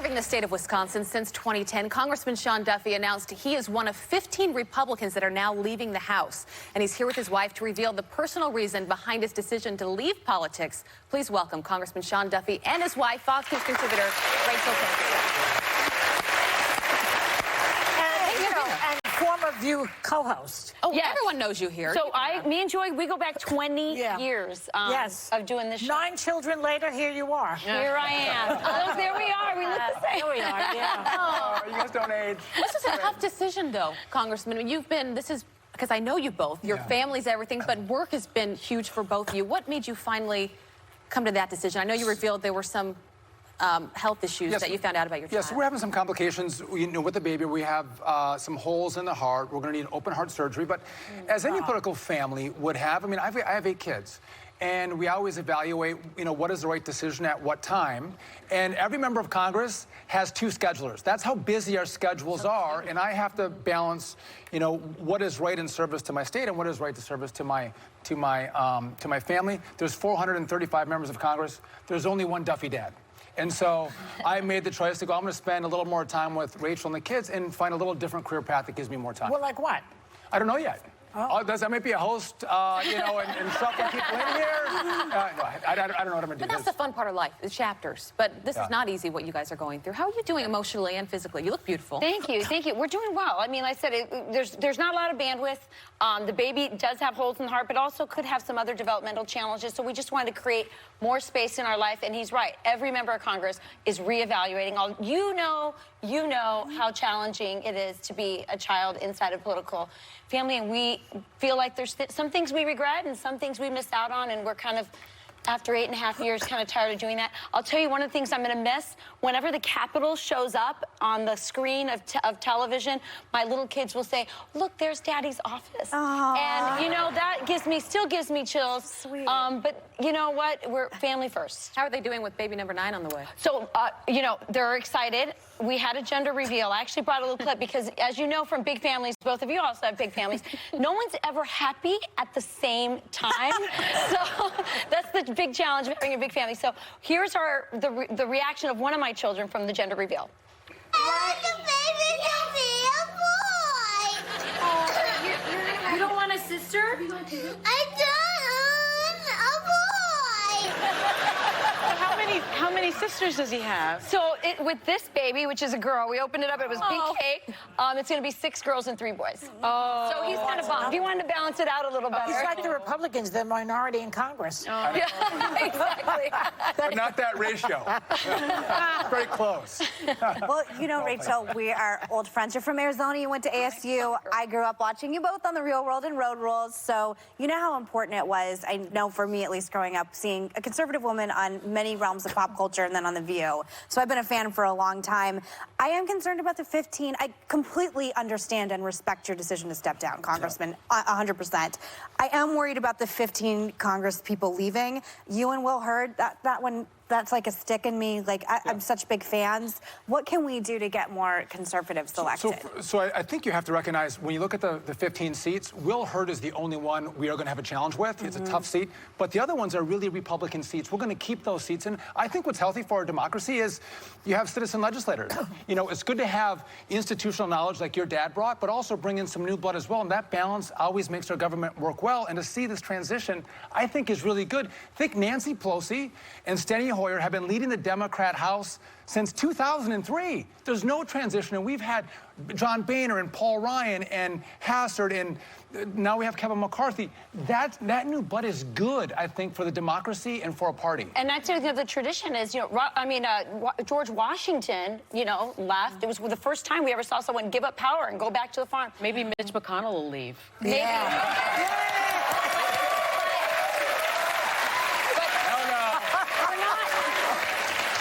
Serving the state of Wisconsin since 2010, Congressman Sean Duffy announced he is one of 15 Republicans that are now leaving the House. And he's here with his wife to reveal the personal reason behind his decision to leave politics. Please welcome Congressman Sean Duffy and his wife, Fox News contributor Rachel Campbell. And former View co-host. Oh, yes. Everyone knows you here. So me and Joy, we go back 20 years of doing this show. 9 children later, here you are. Here I am. Oh, there we are. We look the same. Here we are, yeah. Oh, you guys don't age. This is a tough decision, though, Congressman. This is because I know you both. Your family's everything, but work has been huge for both of you. What made you finally come to that decision? I know you revealed there were some health issues that you found out about your child. Yes, we're having some complications. With the baby, we have some holes in the heart. We're going to need open heart surgery. But as any political family would have, I mean, I have 8 kids. And we always evaluate, what is the right decision at what time. And every member of Congress has 2 schedulers. That's how busy our schedules are. And I have to balance, what is right in service to my state and what is right to service to my family. There's 435 members of Congress. There's only one Duffy dad. And so I made the choice to go, I'm going to spend a little more time with Rachel and the kids and find a little different career path that gives me more time. Well, like what? I don't know yet. Oh. I might be a host, and shuffle people in here. No, I don't know what I'm going to do. But that's the fun part of life, the chapters. But this is not easy, what you guys are going through. How are you doing emotionally and physically? You look beautiful. Thank you, thank you. We're doing well. I mean, like I said, there's not a lot of bandwidth. The baby does have holes in the heart, but also could have some other developmental challenges. So we just wanted to create more space in our life. And he's right. Every member of Congress is reevaluating. You know how challenging it is to be a child inside a political family. And we feel like there's some things we regret and some things we missed out on. And we're kind of, after 8.5 years, kind of tired of doing that. I'll tell you one of the things I'm going to miss. Whenever the Capitol shows up on the screen of television, my little kids will say, look, there's Daddy's office. Aww. And, that still gives me chills. Sweet. But you know what? We're family first. How are they doing with baby number 9 on the way? So, they're excited. We had a gender reveal. I actually brought a little clip because, as you know from big families, both of you also have big families, no one's ever happy at the same time. So that's the big challenge of having a big family. So here's the reaction of one of my children from the gender reveal. The baby will be a boy. You don't want a sister? I don't want a boy. How many sisters does he have? So with this baby, which is a girl, we opened it up. It was big cake. It's going to be 6 girls and 3 boys. Oh. So he's kind of bummed. He wanted to balance it out a little better. He's like the Republicans, the minority in Congress. Yeah, exactly. But not that ratio. Very close. Well, Rachel, we are old friends. You're from Arizona. You went to ASU. I grew up watching you both on The Real World and Road Rules. So you know how important it was, I know for me at least growing up, seeing a conservative woman on many realms of pop culture and then on The View. So I've been a fan for a long time. I am concerned about the 15. I completely understand and respect your decision to step down, Congressman, 100%. I am worried about the 15 Congress people leaving. You and Will Hurd, that one, that's like a stick in me. Like, I'm such big fans. What can we do to get more conservatives elected? So I think you have to recognize, when you look at the 15 seats, Will Hurd is the only one we are going to have a challenge with. It's a tough seat. But the other ones are really Republican seats. We're going to keep those seats. And I think what's healthy for our democracy is you have citizen legislators. It's good to have institutional knowledge like your dad brought, but also bring in some new blood as well. And that balance always makes our government work well. And to see this transition, I think, is really good. I think Nancy Pelosi and Steny Hoyer have been leading the Democrat House since 2003. There's no transition, and we've had John Boehner and Paul Ryan and Hassard, and now we have Kevin McCarthy. That new blood is good, I think, for the democracy and for a party. And that's the tradition is, George Washington, left. It was the first time we ever saw someone give up power and go back to the farm. Maybe Mitch McConnell will leave. Maybe.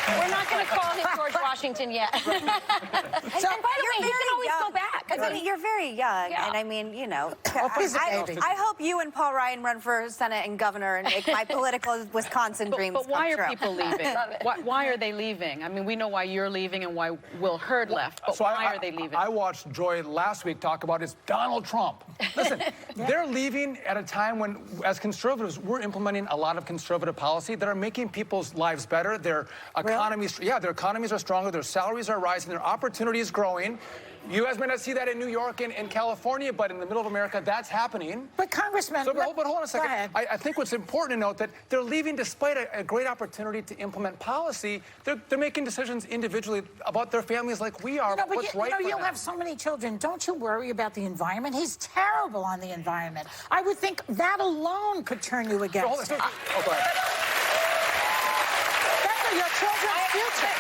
We're not going to call him George Washington yet. And by the way, he can always go back. Because I mean, you're very young, Yeah. and I mean, you know, he's a I, baby. I hope you and Paul Ryan run for Senate and governor and make my political Wisconsin dreams But why come are true. people leaving? Why are they leaving? I mean, we know why you're leaving and why Will Hurd left, but why are they leaving? I watched Joy last week talk about is Donald Trump. Listen, they're leaving at a time when, as conservatives, we're implementing a lot of conservative policy that are making people's lives better. Their economies, their economies are stronger. Their salaries are rising. Their opportunities growing. You guys may not see that in New York and California, but in the middle of America, that's happening. But Congressman, But hold on a go second. ahead. I think what's important to note that they're leaving despite a great opportunity to implement policy. They're making decisions individually about their families like we are. You know, about but what's you right know, for you'll them. have so many children. Don't you worry about the environment? He's terrible on the environment. I would think that alone could turn you against him. Oh, go ahead. That's your children's future.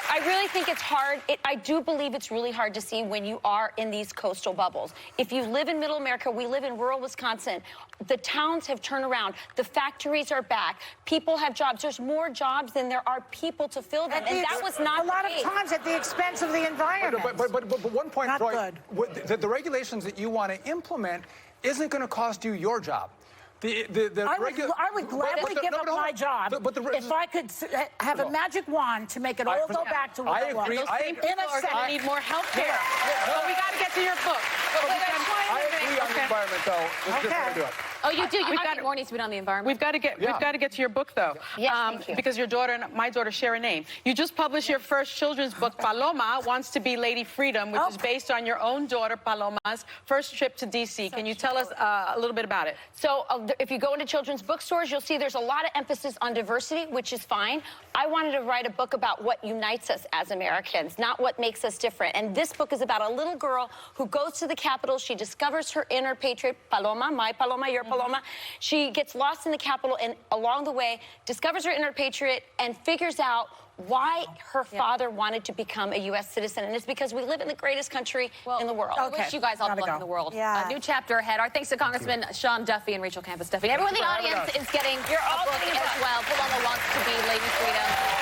I really think it's hard. I do believe it's really hard to see when you are in these coastal bubbles. If you live in middle America, we live in rural Wisconsin. The towns have turned around. The factories are back. People have jobs. There's more jobs than there are people to fill them. And that was not a lot the case. of times at the expense of the environment. But one point, Not Joy, good. the regulations that you want to implement isn't going to cost you your job. I would gladly give up my job if I could have a magic wand to make it all go back to what it was. Those same people are going to need more health care. But we got to get to your book. I agree on the environment, though. Let's just Okay. do it. Oh, you do. I think more needs to be on the environment. We've got to get to your book, though. Yes, thank you. Because your daughter and my daughter share a name. You just published your first children's book, Paloma Wants to Be Lady Freedom, which is based on your own daughter, Paloma's first trip to D.C. Can you tell us a little bit about it? So if you go into children's bookstores, you'll see there's a lot of emphasis on diversity, which is fine. I wanted to write a book about what unites us as Americans, not what makes us different. And this book is about a little girl who goes to the Capitol. She discovers her inner patriot, Paloma, my Paloma, your Paloma. She gets lost in the Capitol and along the way discovers her inner patriot and figures out why her father wanted to become a U.S. citizen. And it's because we live in the greatest country in the world. I wish you guys all the luck in the world. Yeah. A new chapter ahead. Our thanks to Congressman Sean Duffy and Rachel Campos Duffy. Everyone in the audience is getting You're all a book getting a as book. well. Paloma Wants to Be Lady Freedom.